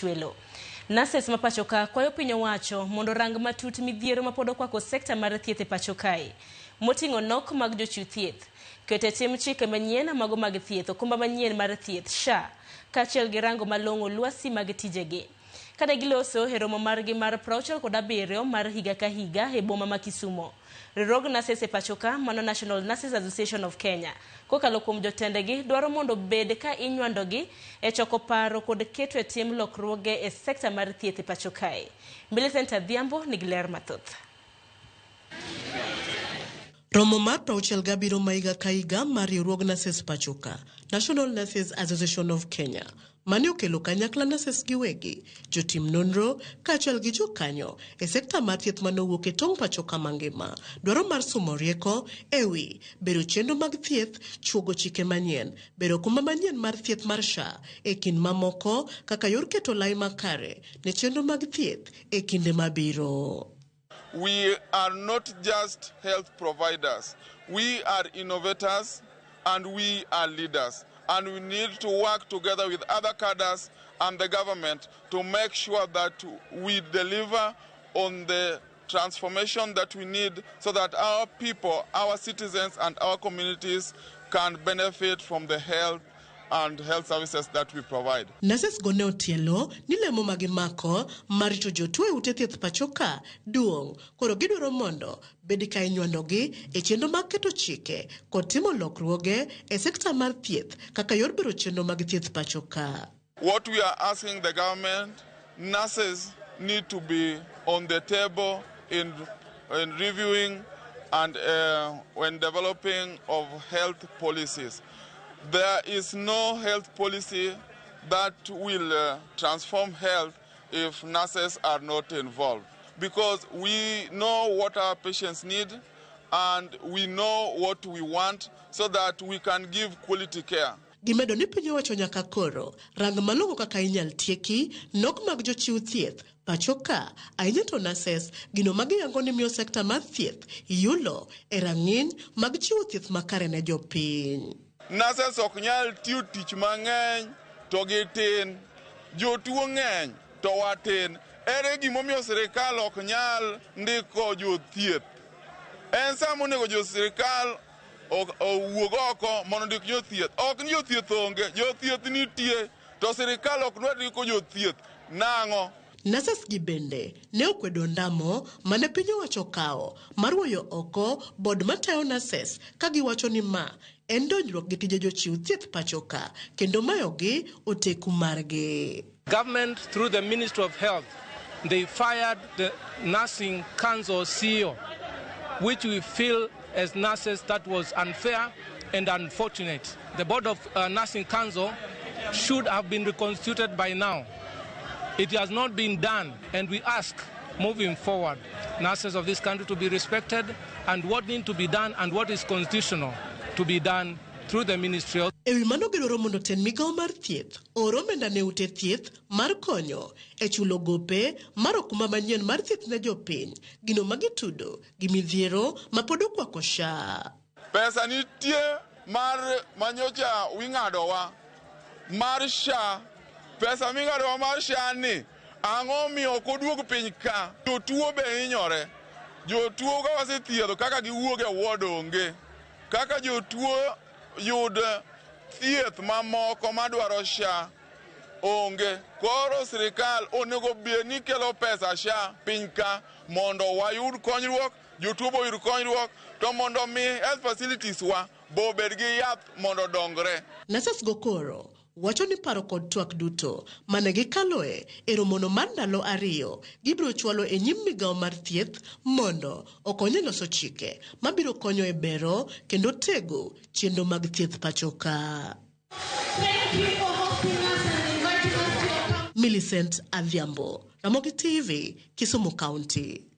Twelo. Nurses ma pacho ka kwayo piny owacho mondo rang matut midhiero ma pod okwako sekta mar thieth e pacho kae. Moting'o nok mag jochiw thieth, kete tim chike manyien mago mag thieth, okumba manyien mar thieth SHA, kaachiel gi rango malong'o lwasi mag tijegi. Kada giloso e romo margi mar 67 mar higa ka higa e boma ma Kisumo. Riwruog Nurses e pacho ka, mano National Nurses Association of Kenya, kokalo kuom jotendegi dwaro mondo bed ka inywandogi e choko paro kod keto e tim lokruoge e sekta mar thieth e pacho kae. Millicent Adhiambo nigi ler mathoth. Romo mar 67 maiga ka higa mar riwruog Nurses pacho ka, National Nurses Association of Kenya, mane okelo kanyakla nurses giwegi, jotim nonro, kaachiel gi jokanyo e sekta mar thieth manowuok e tong' pacho ka mangima, dwaro mar somo rieko ewi bero chenro mag thieth, chuogo chike manyien, bero okumba manyien mar thieth mar SHA e kind mamoko kaka yor keto lai makare ne chenro mag thieth e kinde mabiro. We are not just health providers. We are innovators and we are leaders. And we need to work together with other cadres and the government to make sure that we deliver on the transformation that we need so that our people, our citizens and our communities can benefit from the health and health services that we provide. Nurses gone otielo ni lemo magimako marito jotuo e ute thieth pacho ka duong', koro gidwaro mondo bedi ka inywandogi e chenro mag keto chike kod timo lokruoge e sekta mar thieth kaka yor bero chenro mag thieth pacho ka. What we are asking the government, nurses need to be on the table in reviewing and when developing of health policies. There is no health policy that will transform health if nurses are not involved, because we know what our patients need and we know what we want so that we can give quality care. Gimedo ni piny owacho nyaka koro rang malong'o kaka inyal tieki nok mag jochiw thieth pacho ka, ahinya to nurses gino magiyango ni miyo sekta mar thieth yulo e rang'iny mag chiwo thieth makare ne jopiny. Nurses ok nyal tiyo tich mang'eny to gitin, jotuo ng'eny to watin. Ere gimomiyo sirikal ok nyal ndiko jothieth? En sa monego josirikal owuog oko mondo ndik jothieth. Ok ni jothieth onge, jothieth nitie, to sirikal ok dwar ndiko jothieth. Nang'o? Nurses gi bende ne okwedo ndamo mane piny owacho kawo mar wuoyo oko bod matayo nurses ka giwacho ni ma en donjruok gi tije jochiw thieth pacho ka kendo mayogi oteku margi. Government through the Ministry of Health, they fired the Nursing Council CEO, which we feel as nurses that was unfair and unfortunate. The Board of Nursing Council should have been reconstituted by now. It has not been done, and we ask, moving forward, nurses of this country to be respected, and what needs to be done and what is constitutional to be done through the ministry. Ewi mano gidwaro mondo ten migao mar thieth oro omenda ne ute thieth mar konyo e chulo gope mar okumba manyien mar thieth ne jopiny, gino magitudo gi midhiero ma pod okwako SHA. Pesa nitie mar manyocha wing'adowa mar SHA. Pesa ming'adowa mar SHA ni ang'o miyo ok oduog piny ka? Jotuo be hinyore. Jotuo ka wasethiedho kaka giwuok e ward onge. Kaka jotuo yud thieth mamoko madwaro SHA onge. Koro sirikal onego bed ni kelo pesa SHA piny ka mondo wayud konyruok, jotuo bo yud konyruok, to mondo mi health facilities wa bo bed gi yath mondo dongre. Nurses go koro wacho ni paro kod twak duto mane gikaloe e romono mar ndalo 2 gibiro chwalo e nyim migao mar thieth mondo okonye loso chike mabiro konyo e bero kendo tego chenro mag thieth pacho ka. Millicent Adhiambo, Ramogi TV, Kisumu County.